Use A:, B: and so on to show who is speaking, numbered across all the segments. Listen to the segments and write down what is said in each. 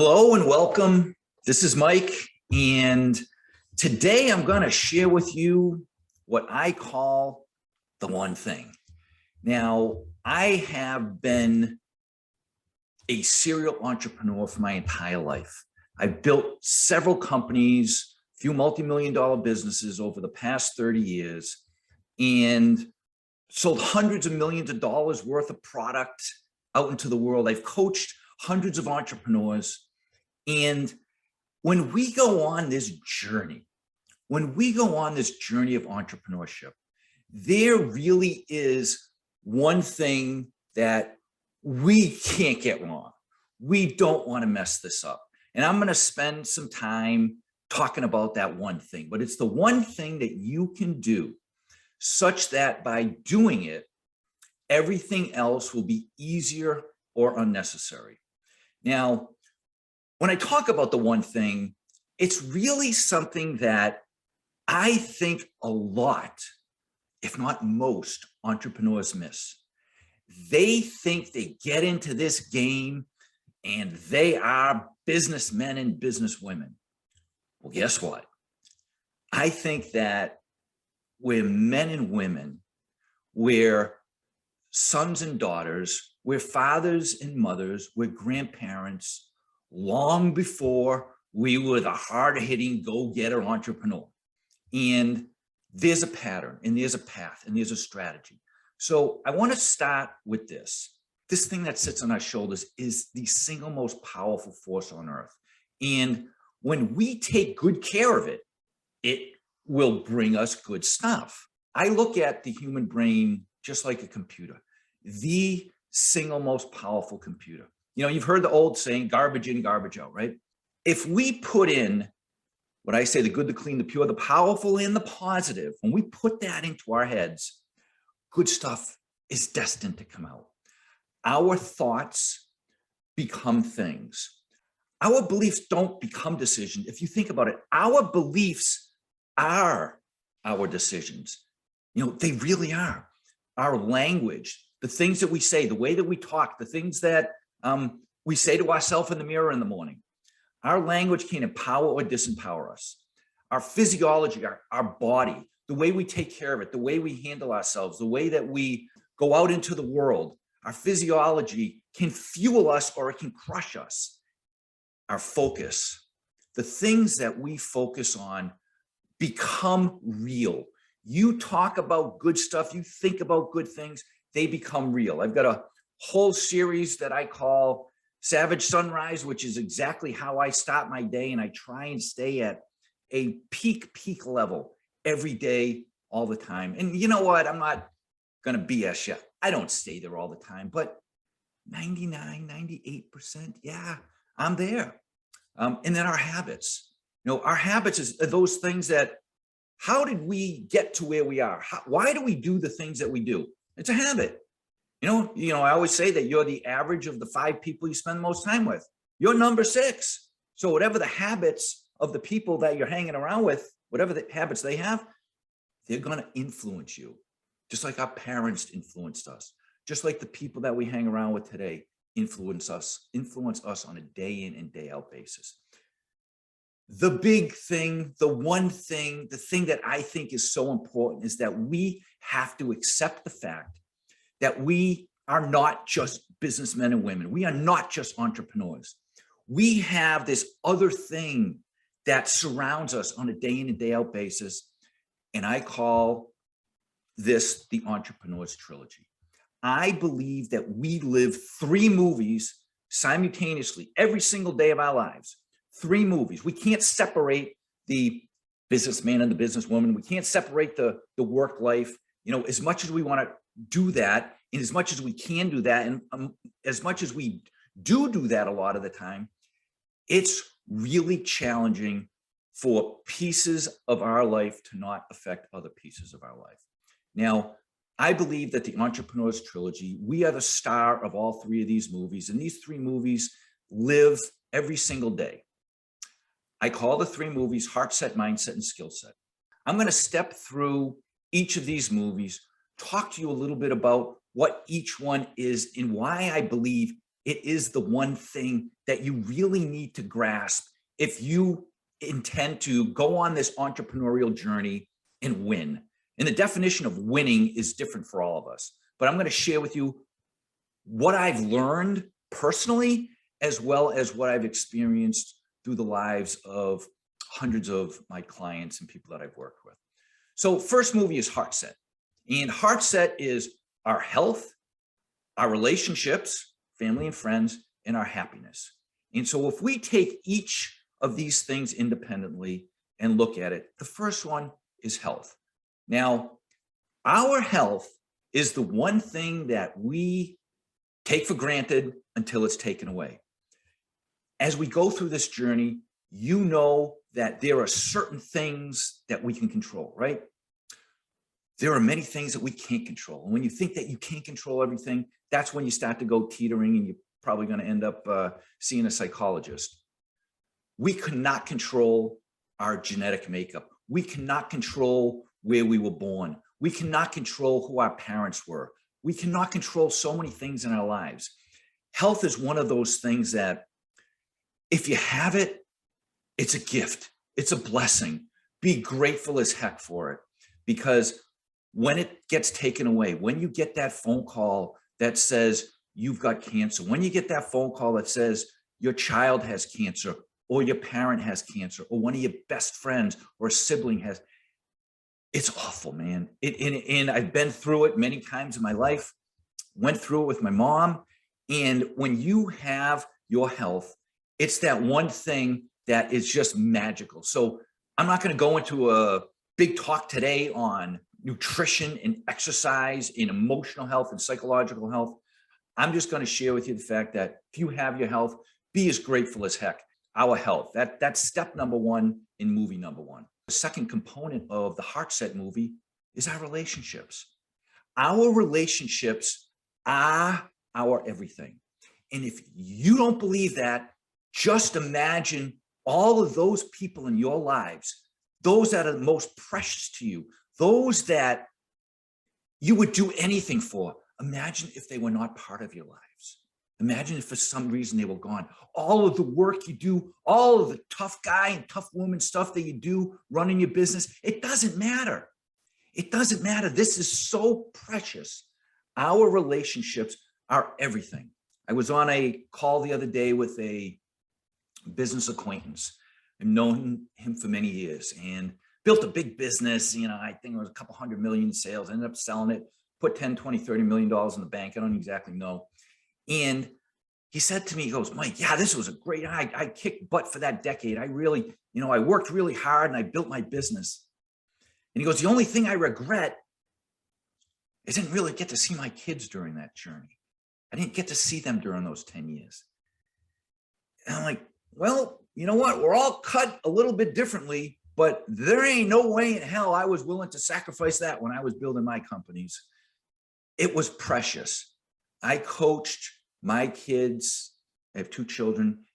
A: Hello and welcome. This is Mike, and today I'm going to share with you what I call the one thing. Now, I have been a serial entrepreneur for my entire life. I've built several companies, a few multi-million-dollar businesses over the past 30 years, and sold hundreds of millions of dollars worth of product out into the world. I've coached hundreds of entrepreneurs. And when we go on this journey, of entrepreneurship, there really is one thing that we can't get wrong. We don't want to mess this up. And I'm going to spend some time talking about that one thing, but it's the one thing that you can do such that by doing it, everything else will be easier or unnecessary. Now, when I talk about the one thing, it's really something that I think a lot, if not most, entrepreneurs miss. They think they get into this game and they are businessmen and businesswomen. Well, guess what? I think that we're men and women, we're sons and daughters, we're fathers and mothers, we're grandparents, long before we were the hard-hitting go-getter entrepreneur. And there's a pattern, and there's a path, and there's a strategy. So I want to start with this. This thing that sits on our shoulders is the single most powerful force on earth. And when we take good care of it, it will bring us good stuff. I look at the human brain just like a computer, the single most powerful computer. You know, you've heard the old saying, garbage in, garbage out, right? If we put in what I say, the good, the clean, the pure, the powerful, and the positive, when we put that into our heads, good stuff is destined to come out. Our thoughts become things. Our beliefs don't become decisions. If you think about it, our beliefs are our decisions. You know, they really are. Our language, the things that we say, the way that we talk, the things that we say to ourselves in the mirror in the morning. Our language can empower or disempower us. Our physiology, our body, the way we take care of it, the way we handle ourselves, the way that we go out into the world, our physiology can fuel us or it can crush us. Our focus, the things that we focus on become real. You talk about good stuff, you think about good things, they become real. I've got a whole series that I call Savage Sunrise, which is exactly how I start my day. And I try and stay at a peak level every day, all the time. And you know what? I'm not going to BS you. I don't stay there all the time, but 99, 98%, yeah, I'm there. And then our habits, you know, our habits is those things that, how did we get to where we are? Why do we do the things that we do? It's a habit. You know, I always say that you're the average of the 5 people you spend the most time with. You're number 6. So whatever the habits of the people that you're hanging around with, whatever the habits they have, they're going to influence you. Just like our parents influenced us. Just like the people that we hang around with today influence us on a day in and day out basis. The big thing, the one thing, the thing that I think is so important is that we have to accept the fact that we are not just businessmen and women. We are not just entrepreneurs. We have this other thing that surrounds us on a day in and day out basis. And I call this the entrepreneur's trilogy. I believe that we live 3 movies simultaneously every single day of our lives. 3 movies. We can't separate the businessman and the businesswoman. We can't separate the work life. You know, as much as we want to do that, and as much as we can do that, and as much as we do that a lot of the time, it's really challenging for pieces of our life to not affect other pieces of our life. Now, I believe that the Entrepreneur's Trilogy, we are the star of all 3 of these movies, and these 3 movies live every single day. I call the 3 movies Heartset, Mindset, and Skillset. I'm going to step through each of these movies, talk to you a little bit about what each one is and why I believe it is the one thing that you really need to grasp if you intend to go on this entrepreneurial journey and win. And the definition of winning is different for all of us. But I'm going to share with you what I've learned personally, as well as what I've experienced through the lives of hundreds of my clients and people that I've worked with. So first movie is Heartset. And Heartset is our health, our relationships, family and friends, and our happiness. And so if we take each of these things independently and look at it, the first one is health. Now, our health is the one thing that we take for granted until it's taken away. As we go through this journey, you know that there are certain things that we can control, right? There are many things that we can't control. And when you think that you can't control everything, that's when you start to go teetering, and you're probably going to end up seeing a psychologist. We cannot control our genetic makeup. We cannot control where we were born. We cannot control who our parents were. We cannot control so many things in our lives. Health is one of those things that if you have it, it's a gift. It's a blessing. Be grateful as heck for it, because when it gets taken away, when you get that phone call that says you've got cancer, when you get that phone call that says your child has cancer, or your parent has cancer, or one of your best friends or a sibling has, it's awful, man. And I've been through it many times in my life, went through it with my mom. And when you have your health, it's that one thing that is just magical. So I'm not going to go into a big talk today on nutrition and exercise and emotional health and psychological health. I'm just going to share with you the fact that if you have your health, be as grateful as heck. Our health, that's step number one in movie number one. The second component of the Heartset movie is our relationships. Our relationships are our everything. And if you don't believe that, just imagine all of those people in your lives, those that are the most precious to you, those that you would do anything for. Imagine if they were not part of your lives. Imagine if for some reason they were gone. All of the work you do, all of the tough guy and tough woman stuff that you do running your business, it doesn't matter. It doesn't matter. This is so precious. Our relationships are everything. I was on a call the other day with a business acquaintance. I've known him for many years and built a big business. You know, I think it was a couple $100 million in sales, ended up selling it, put 10, 20, $30 million in the bank. I don't exactly know. And he said to me, he goes, Mike, yeah, this was a great, I kicked butt for that decade. I really, I worked really hard and I built my business. And he goes, the only thing I regret is I didn't really get to see my kids during that journey. I didn't get to see them during those 10 years. And I'm like, well, you know what? We're all cut a little bit differently, but there ain't no way in hell I was willing to sacrifice that when I was building my companies. It was precious. I coached my kids, I have 2 children,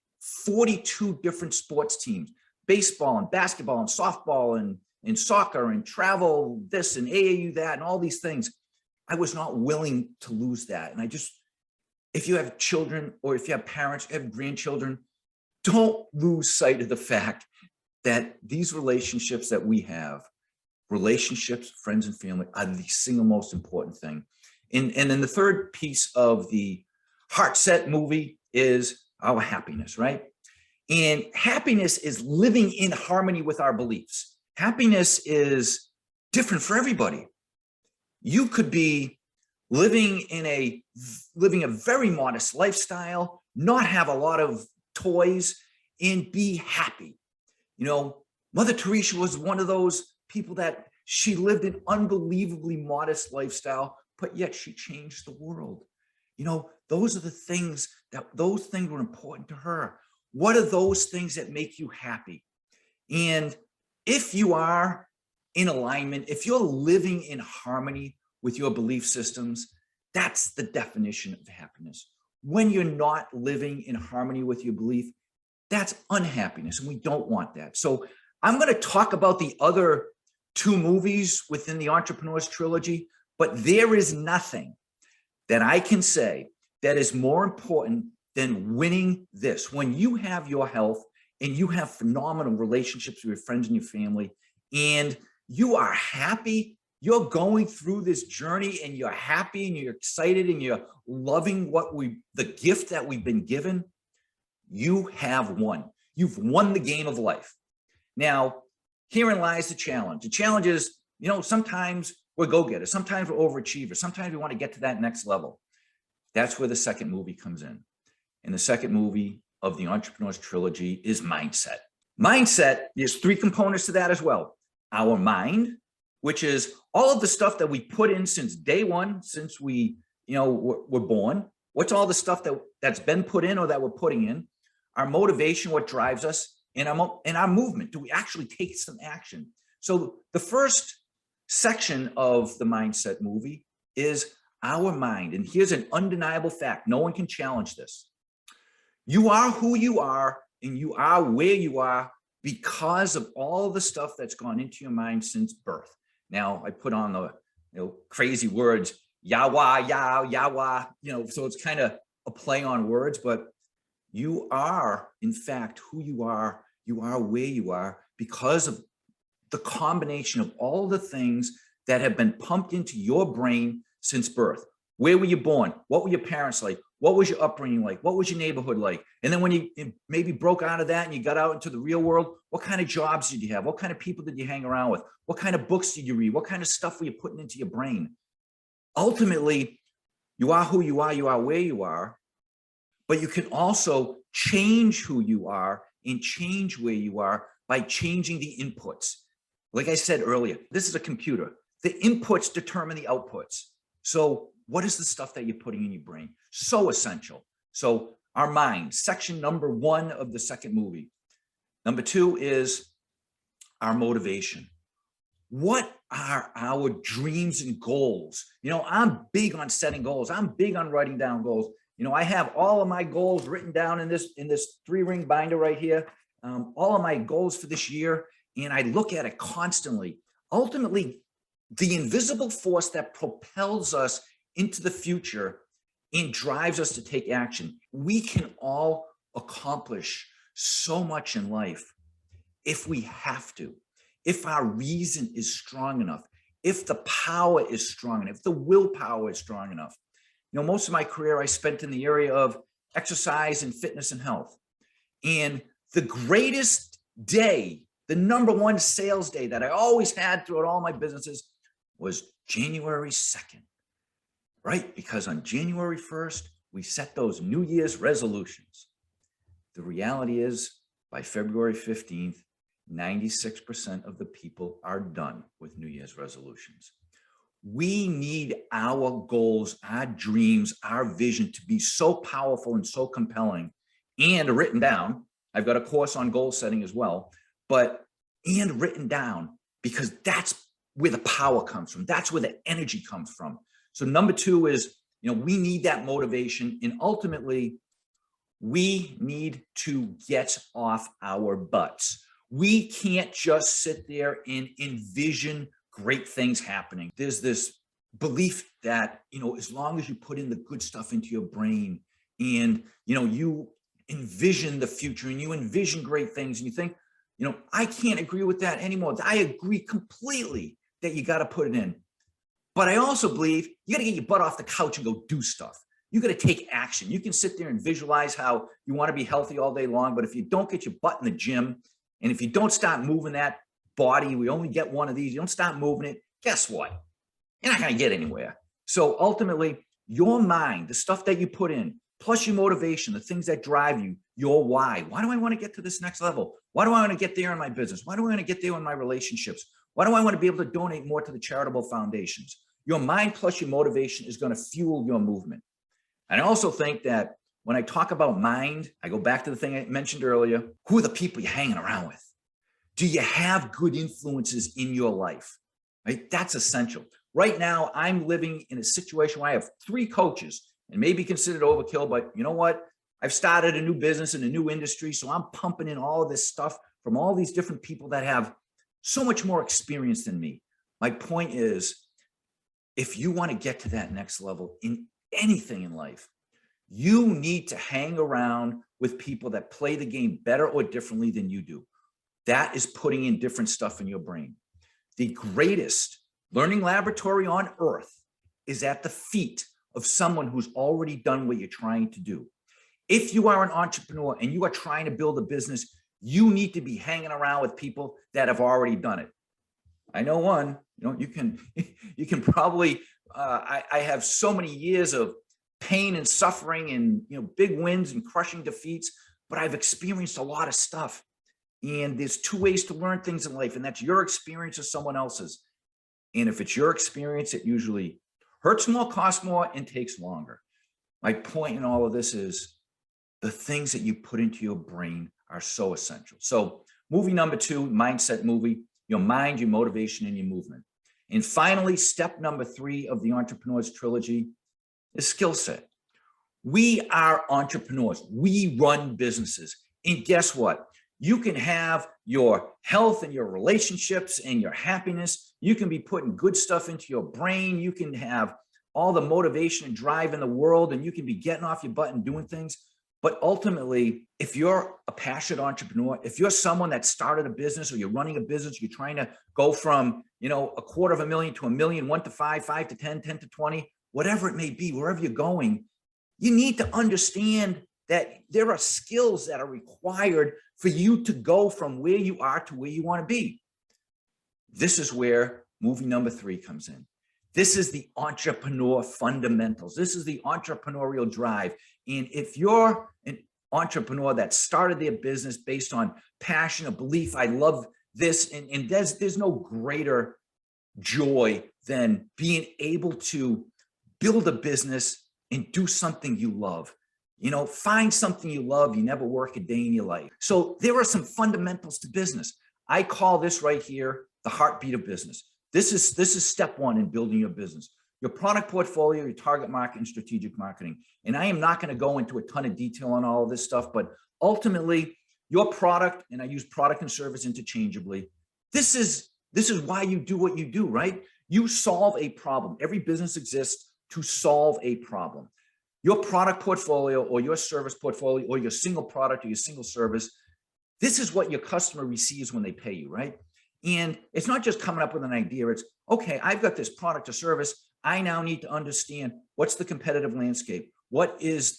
A: 42 different sports teams, baseball and basketball and softball and soccer and travel this and AAU that and all these things. I was not willing to lose that. And if you have children or if you have parents, you have grandchildren, don't lose sight of the fact that these relationships that we have, relationships, friends and family, are the single most important thing. And then the third piece of the Heartset movie is our happiness, right? And happiness is living in harmony with our beliefs. Happiness is different for everybody. You could be living a very modest lifestyle, not have a lot of toys, and be happy. Mother Teresa was one of those people that she lived an unbelievably modest lifestyle, but yet she changed the world. Those are the things those things were important to her. What are those things that make you happy? And if you are in alignment, if you're living in harmony with your belief systems, that's the definition of happiness. When you're not living in harmony with your belief, that's unhappiness, and we don't want that. So I'm going to talk about the other 2 movies within the Entrepreneur's Trilogy, but there is nothing that I can say that is more important than winning this. When you have your health and you have phenomenal relationships with your friends and your family, and you are happy, you're going through this journey and you're happy and you're excited and you're loving the gift that we've been given, you have won. You've won the game of life. Now, herein lies the challenge. The challenge is, sometimes we're go-getters, sometimes we're overachievers, sometimes we want to get to that next level. That's where the second movie comes in. And the second movie of the Entrepreneur's Trilogy is mindset. Mindset, there's three components to that as well. Our mind, which is all of the stuff that we put in since day one, since we, were born. What's all the stuff that's been put in or that we're putting in? Our motivation, what drives us, and our movement. Do we actually take some action? So the first section of the mindset movie is our mind. And here's an undeniable fact. No one can challenge this. You are who you are, and you are where you are because of all the stuff that's gone into your mind since birth. Now, I put on the crazy words, yawa, yawa, so it's kind of a play on words, but you are, in fact, who you are where you are because of the combination of all the things that have been pumped into your brain since birth. Where were you born? What were your parents like? What was your upbringing like? What was your neighborhood like? And then when you maybe broke out of that and you got out into the real world, what kind of jobs did you have? What kind of people did you hang around with? What kind of books did you read? What kind of stuff were you putting into your brain? Ultimately, you are who you are where you are, but you can also change who you are and change where you are by changing the inputs. Like I said earlier, this is a computer. The inputs determine the outputs. So what is the stuff that you're putting in your brain? So essential. So our mind, section number one of the second movie. Number two is our motivation. What are our dreams and goals? I'm big on setting goals. I'm big on writing down goals. I have all of my goals written down in this 3-ring binder right here, all of my goals for this year, and I look at it constantly. Ultimately, the invisible force that propels us into the future and drives us to take action. We can all accomplish so much in life if we have to, if our reason is strong enough, if the power is strong enough, if the willpower is strong enough. Most of my career I spent in the area of exercise and fitness and health. And the greatest day, the number one sales day that I always had throughout all my businesses was January 2nd, right? Because on January 1st, we set those New Year's resolutions. The reality is by February 15th, 96% of the people are done with New Year's resolutions. We need our goals, our dreams, our vision to be so powerful and so compelling and written down. I've got a course on goal setting as well, and written down because that's where the power comes from. That's where the energy comes from. So number two is, we need that motivation, and ultimately we need to get off our butts. We can't just sit there and envision great things happening. There's this belief that, as long as you put in the good stuff into your brain and, you envision the future and you envision great things and you think, I can't agree with that anymore. I agree completely that you got to put it in. But I also believe you got to get your butt off the couch and go do stuff. You got to take action. You can sit there and visualize how you want to be healthy all day long, but if you don't get your butt in the gym and if you don't start moving that body, we only get one of these, you don't start moving it, guess what? You're not going to get anywhere. So ultimately, your mind, the stuff that you put in, plus your motivation, the things that drive you, your why. Why do I want to get to this next level? Why do I want to get there in my business? Why do I want to get there in my relationships? Why do I want to be able to donate more to the charitable foundations? Your mind plus your motivation is going to fuel your movement. And I also think that when I talk about mind, I go back to the thing I mentioned earlier. Who are the people you're hanging around with? Do you have good influences in your life? Right? That's essential. Right now, I'm living in a situation where I have 3 coaches, and maybe considered overkill, but you know what? I've started a new business in a new industry, so I'm pumping in all of this stuff from all these different people that have so much more experience than me. My point is, if you want to get to that next level in anything in life, You need to hang around with people that play the game better or differently than you do. That is putting in different stuff in your brain. The greatest learning laboratory on earth is at the feet of someone who's already done what you're trying to do. If you are an entrepreneur and you are trying to build a business, you need to be hanging around with people that have already done it. I know one, you can probably, I have so many years of pain and suffering and, big wins and crushing defeats, but I've experienced a lot of stuff. And there's two ways to learn things in life, and that's your experience or someone else's. And if it's your experience, it usually hurts more, costs more, and takes longer. My point in all of this is the things that you put into your brain are so essential. So movie number 2, mindset movie, your mind, your motivation, and your movement. And finally, step number 3 of the Entrepreneur's Trilogy is skill set. We are entrepreneurs. We run businesses. And guess what? You can have your health and your relationships and your happiness. You can be putting good stuff into your brain. You can have all the motivation and drive in the world, and you can be getting off your butt and doing things. But ultimately, if you're a passionate entrepreneur, if you're someone that started a business or you're running a business, you're trying to go from, $250,000 to $1 million, 1 to 5, 5 to 10, 10 to 20, whatever it may be, wherever you're going, you need to understand that there are skills that are required for you to go from where you are to where you want to be. This is where movie number 3 comes in. This is the entrepreneur fundamentals. This is the entrepreneurial drive. And if you're an entrepreneur that started their business based on passion, a belief, I love this, and there's no greater joy than being able to build a business and do something you love. Find something you love. You never work a day in your life. So there are some fundamentals to business. I call this right here the heartbeat of business. This is step 1 in building your business. Your product portfolio, your target market, and strategic marketing. And I am not going to go into a ton of detail on all of this stuff, but ultimately your product, and I use product and service interchangeably, this is why you do what you do, right? You solve a problem. Every business exists to solve a problem. Your product portfolio or your service portfolio or your single product or your single service, this is what your customer receives when they pay you, right? And it's not just coming up with an idea. It's, okay, I've got this product or service. I now need to understand what's the competitive landscape. What is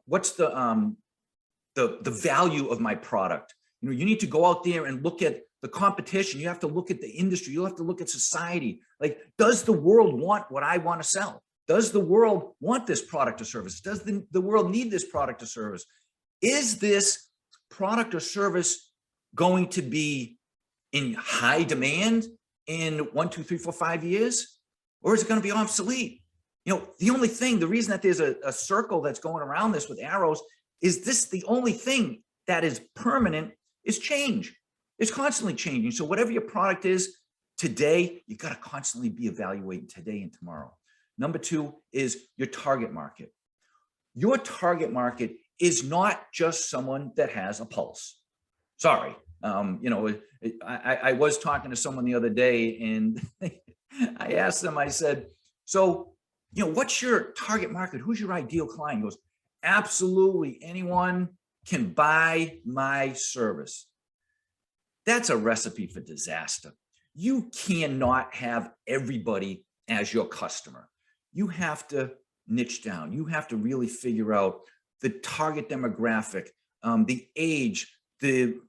A: what's the value of my product? You need to go out there and look at the competition. You have to look at the industry. You'll have to look at society. Like, does the world want what I want to sell? Does the world want this product or service? Does the world need this product or service? Is this product or service going to be in high demand in 1, 2, 3, 4, 5 years? Or is it going to be obsolete? The reason that there's a circle that's going around this with arrows is the only thing that is permanent is change. It's constantly changing. So whatever your product is today, you got to constantly be evaluating today and tomorrow. Number 2 is your target market. Your target market is not just someone that has a pulse. Sorry. I was talking to someone the other day and I asked them, I said, so, what's your target market? Who's your ideal client? He goes, absolutely anyone can buy my service. That's a recipe for disaster. You cannot have everybody as your customer. You have to niche down. You have to really figure out the target demographic, the age, the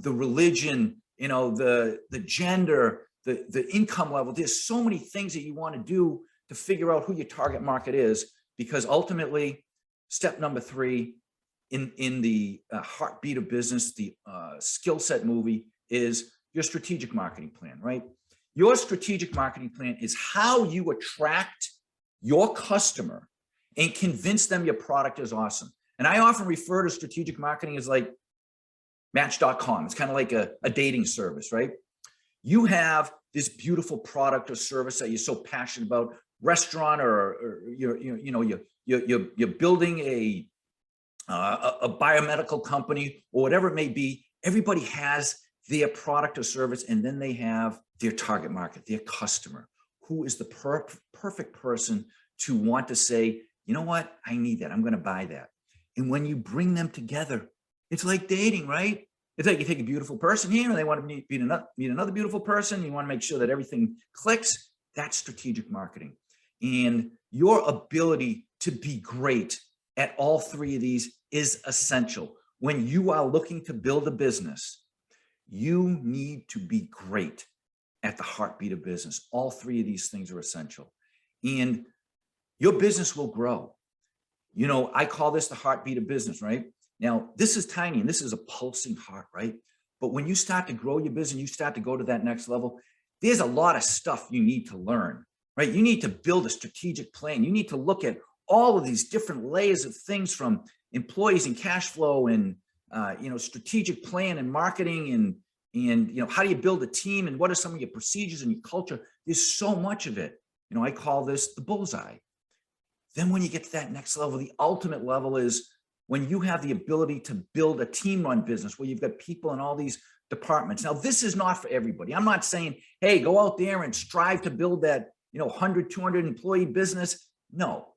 A: religion, the gender, the income level. There's so many things that you want to do to figure out who your target market is, because ultimately, step number 3 in the heartbeat of business, the skill set movie, is your strategic marketing plan, right? Your strategic marketing plan is how you attract your customer and convince them your product is awesome. And I often refer to strategic marketing as like Match.com. It's kind of like a dating service, right? You have this beautiful product or service that you're so passionate about, restaurant, or you're building a biomedical company or whatever it may be. Everybody has their product or service, and then they have their target market, their customer, who is the perfect person to want to say, you know what? I need that. I'm going to buy that. And when you bring them together, it's like dating, right? It's like you take a beautiful person here and they want to meet another beautiful person. You want to make sure that everything clicks. That's strategic marketing. And your ability to be great at all three of these is essential. When you are looking to build a business, you need to be great at the heartbeat of business. All three of these things are essential. And your business will grow. You know, I call this the heartbeat of business, right? Now, this is tiny and this is a pulsing heart, right? But when you start to grow your business, you start to go to that next level, there's a lot of stuff you need to learn, right? You need to build a strategic plan. You need to look at all of these different layers of things, from employees and cash flow and, strategic plan and marketing and how do you build a team and what are some of your procedures and your culture? There's so much of it. I call this the bullseye. Then when you get to that next level, the ultimate level is when you have the ability to build a team run business where you've got people in all these departments. Now, this is not for everybody. I'm not saying, hey, go out there and strive to build that, 100, 200 employee business. No,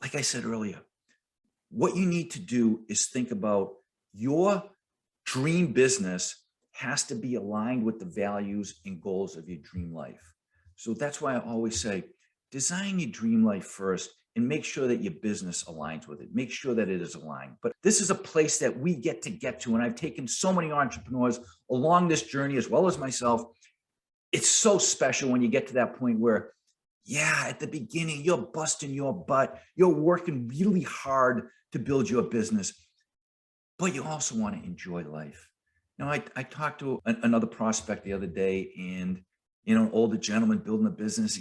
A: like I said earlier, what you need to do is think about your dream business has to be aligned with the values and goals of your dream life. So that's why I always say, design your dream life first and make sure that your business aligns with it. Make sure that it is aligned. But this is a place that we get to. And I've taken so many entrepreneurs along this journey, as well as myself. It's so special when you get to that point where, yeah, at the beginning, you're busting your butt. You're working really hard to build your business, but you also want to enjoy life. I talked to another prospect the other day, and, an older gentleman building a business.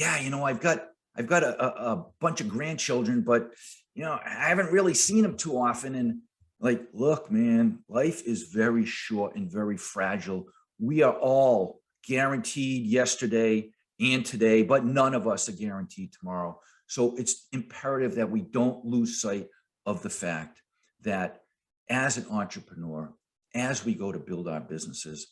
A: I've got a bunch of grandchildren, but, I haven't really seen them too often. And like, look, man, life is very short and very fragile. We are all guaranteed yesterday and today, but none of us are guaranteed tomorrow. So it's imperative that we don't lose sight of the fact that as an entrepreneur, as we go to build our businesses,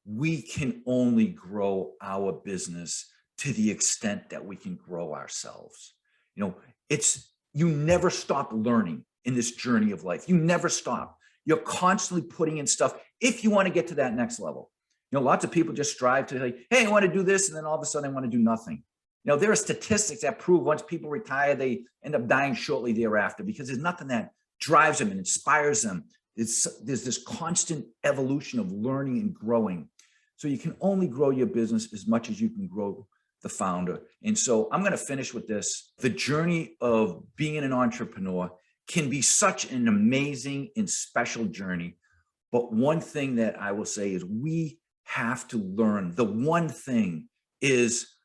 A: we can only grow our business to the extent that we can grow ourselves. You never stop learning in this journey of life. You never stop. You're constantly putting in stuff if you want to get to that next level. Lots of people just strive to say, hey, I want to do this. And then all of a sudden I want to do nothing. There are statistics that prove once people retire, they end up dying shortly thereafter because there's nothing that drives them and inspires them. There's this constant evolution of learning and growing. So you can only grow your business as much as you can grow the founder. And so I'm going to finish with this. The journey of being an entrepreneur can be such an amazing and special journey. But one thing that I will say is we have to learn. The one thing is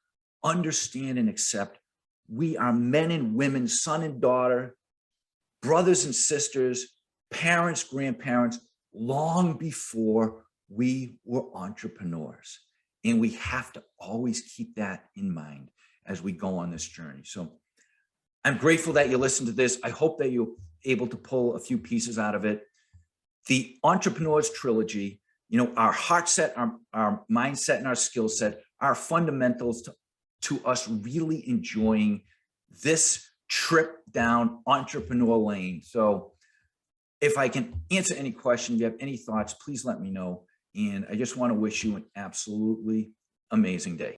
A: understand and accept we are men and women, son and daughter, brothers and sisters, parents, grandparents, long before we were entrepreneurs. And we have to always keep that in mind as we go on this journey. So I'm grateful that you listened to this. I hope that you're able to pull a few pieces out of it. The Entrepreneur's Trilogy, our Heartset, our mindset, and our skill set are fundamentals to us really enjoying this trip down entrepreneur lane. So if I can answer any questions, you have any thoughts, please let me know. And I just want to wish you an absolutely amazing day.